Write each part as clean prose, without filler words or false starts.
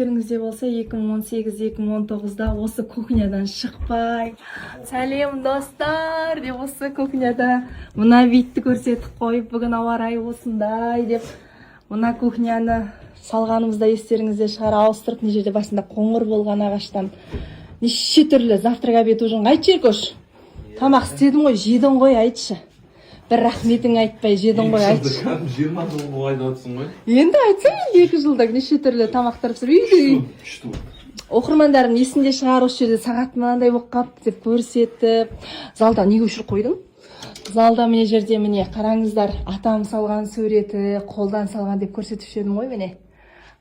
Естеріңізде болса 2018-2019-да осы кухнядан шықпай, сәлем достар деп осы кухняда мына видті көрсетіп қойып, бүгін ауа райы осындай деп мына кухняны салғанымызда естеріңізде шығар, ауыстырып мына жерде басында қоңыр болған ағаштан неше түрлі завтрак обед ужин. Айтшы Еркош, тамақ істедің ғой, жедің ғой, айтшы. Bir рахметің айтпай жедің ғой, айтшы. 20 жыл болайда атсың ғой. Енді айтсам, 2 жылда неше түрлі тамақтар пісіріп үйде. Оқырмандарым есінде шығар, осы жерде сағат мынандай болып қапты деп көрсетіп. Залда неге өшіріп қойдың? Залда міне жерде міне қараңыздар, атам салған суреті, қолдан салған деп көрсетіп едім ғой, міне.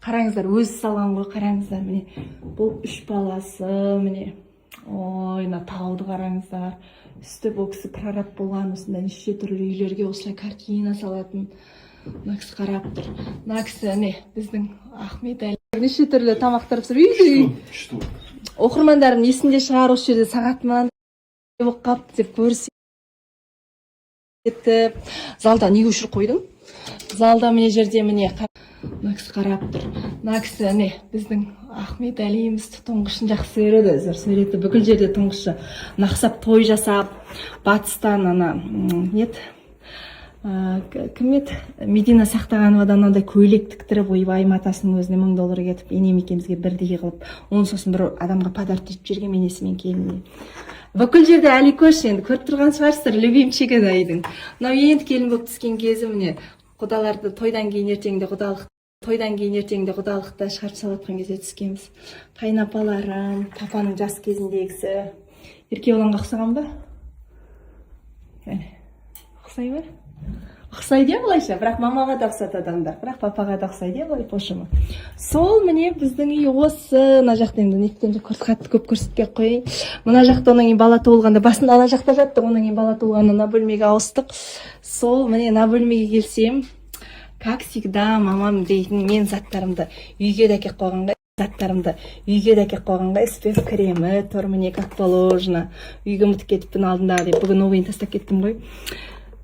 Қараңыздар, өзі салған ғой, қараңыздар, міне. Бұл 3 баласы, міне. Ой, мына тауды қараңыздар. Үсті бұл кісі прораб болған, осында неше түрлі үйлерге осылай картина салатын. Мына кісі қарап тұр. Мына кісі не, біздің Ахмет Әли. Неше түрлі тамақтар пісіріп үйде. Оқырмандарым есінде шығар, осы жерде сағат мынандай болып қапты деп көрсетіп. Залда неге өшіріп қойдың? Залда міне жерде міне мына кісі қарап тұр. Мына кісі не, біздің Ахмет Әлиіміз тұңғышын жақсы көреді, өзір сөйреті бүкіл жерде тұңғышы. Нақсап той жасап, батыстан ана кім еді? Медина Сақтағановадан андай көйлек тіктіріп, ойбай матасының өзіне $1000 кетіп, енем екеумізге бірдей қылып, оны сосын бір адамға подарок етіп жерген енесімен келініне. Бүкіл жерде Әликош, енді көріп тұрған шығарсыздар, любимчигі дайдың. Мынау енді келін болып түскен кезі міне, құдаларды тойдан кейін ертеңде құдалықта шығарып салатқан кезде түскенбіз. Қайнапаларым, папаның жас кезіндегісі. Еркебұланға ұқсаған ба? Ұқсай ма? Ұқсайды иә былайша, бірақ мамаға да ұқсатады адамдар, бірақ папаға да ұқсайды иә былай пошымы. Сол міне біздің үй осы, мына жақта енді нектен де қатты көп көрсетпей қойын. Мына жақта онан кейін бала туылғанда, басында ана жақта жаттық, онан кейін бала туылғанда мына бөлмеге ауыстық. Сол міне мына бөлмеге келсем, как всегда мамам дейтін мен заттарымды үйге де әкеп қойғанға, SPF кремі тұр, міне как положено. Үйге ұмытып кетіппін алдында деп, бүгін новыйын тастап кеттім ғой.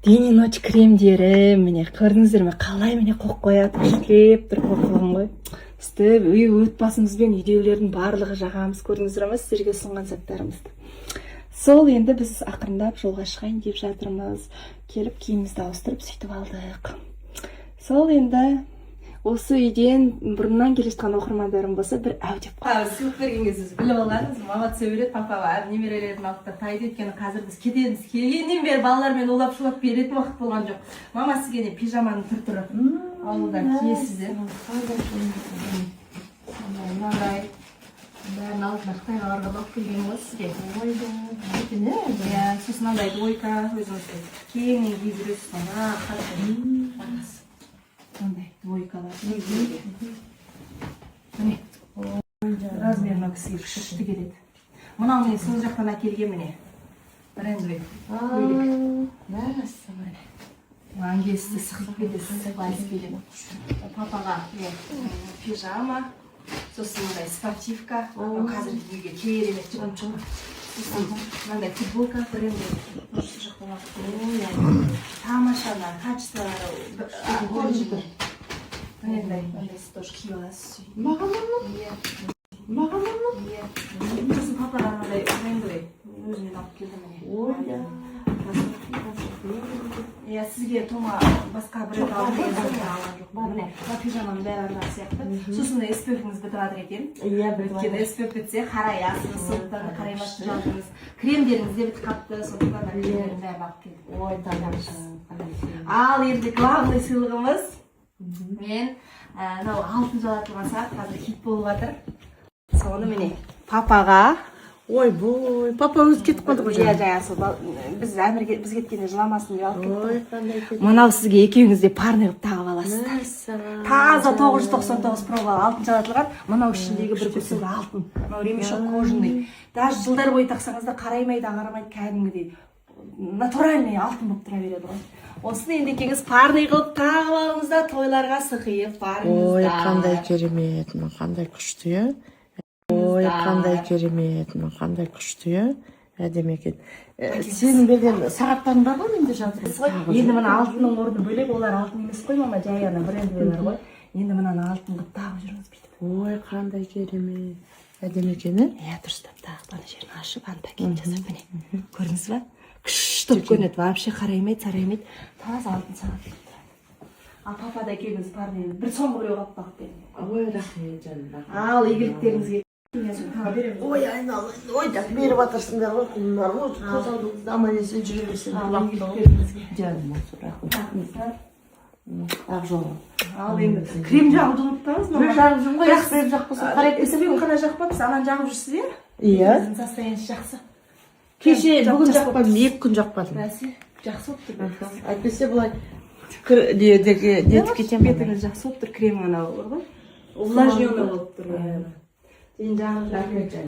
День и ночь кремдері, міне көрдіңіздер ме, қалай міне қоқ қояды, үштеп тұр қоқылған ғой. Үстіп, үй өтпасымызбен үйдеулердің барлығы жағамыз, көрдіңіздер ме, сіздерге ұсынған заттарымызды. Сол енді біз ақырындап жолға шығайын деп жатырмыз. Келіп киімімізді ауыстырып сөйтіп алдық. Сол енді осы үйден бұрыннан келе жатқан оқырмандарым болса бір әу деп қойып сыйлық берген кезде біліп алғанбыз. Мама түсе береді, папаға немерелердің алдында тайды, өйткені қазір біз кетеміз. Келгеннен бері балалармен улап-шулап беретін уақыт болған жоқ. Мама сізге не пижаманың түр-түрі ауылда киесіздер. Мынандай бәрін алдына Қытайларға алып келген ғой сізге. Сосын мынандай двойка өзіңізге кеңінен киіп жүресіз. Мындай двойкалар. Міне, размерінің кісіге күшті келеді. Мынау міне сол жақтан әкелген міне. Брендовый көйлек. Ангесті сықып кетесіз, байыз келеді. Папаға пижама, сосын мындай спортивка. Қазір үйге керемет жұғым-жұғым. Мынандай футболка брендовый. Тамашана, качестволары. Мындай тоже киіп аласыз. Маған сосын папаға мындай брендовый өзімен алып келді міне. Сізге тома басқа бренд алып алған жоқ. Міне, пижаманың бәрі арнар сияқты. Сосын SPF-іңіз бітіп жатыр екен. Өйткені SPF бітсе қараясыз, сондықтан қараймасын жалдыңыз. Кремдеріңіз де бітіп қапты, сондықтан кремдерін бәрін алып келді. Ал енді главный сыйлығымыз мен алтын жалатылған сағат қазір хит болып жатыр. Соны міне папаға. Ой, бой, папа өзі кетіп қалды ғой. Біз кеткенде жыламасын деп алып кеттік. Мынау сізге екеуіңіз де парный қылып тағып аласыздар. Таза 999 проба алтын жалатылған. Мынау ішіндегі бір көсілгі алтын. Мынау ремешок кожаный. Даже жылдар бойы тақсаңыз да қараймайды, ағарамайды, кәдімгідей натуральный алтын болып тұра береді ғой. Осыны енді екеуіңіз парный қылып тағып алыңыздар, тойларға сықиып барыңыздар. Ой, қандай керемет, қандай күшті, е? Ой, қандай керемет, қандай күшті, е? Әдемі екен. Сенің берген сағаттарың бар ғой менде жатыр. Енді мына алтынның орны бөлек, олар алтын емес қой, мама, жай ана брендовыйлар ғой. Енді мынаны алтын қылып тағып жүріңіз бүйтіп. Ой, қандай керемет. Әдемі екен, ә? Иә, дұрыстап тағып ана жерін ашып, ана пакет жасап міне. Көрдіңіз ба? Күшті көрінеді, вообще қараймайды, сараймайды. Таза алтын сағат. А папа да келіңіз парнені бір соңғы біреу қалып бақ берді. Ой, рахмет жаным. Ал игіліктеріңізге. Ой, айналайын. Ой, беріп жатырсыңдар ғой, құлындар ғой. Көз алдыңызда аман есен жүре берсін. Жаным осы, рахмет. Ақ жолы. Ал енді крем жағуды ұмытпаңыз. Бір жағып жүрмін ғой, крем жақпаса қарап Эспен қана жақпапсыз, анан жағып жүрсіз, иә? Иә. Состояниесі жақсы. Кеше бүгін жақпадым, 2 күн жақпадым. Бәсе, жақсы болып тұр. Әйтпесе былай нетіп кетемін. Бетіңіз жақсы болып тұр, крем анау бар ғой. Увлажненный болып тұр. Сен жағып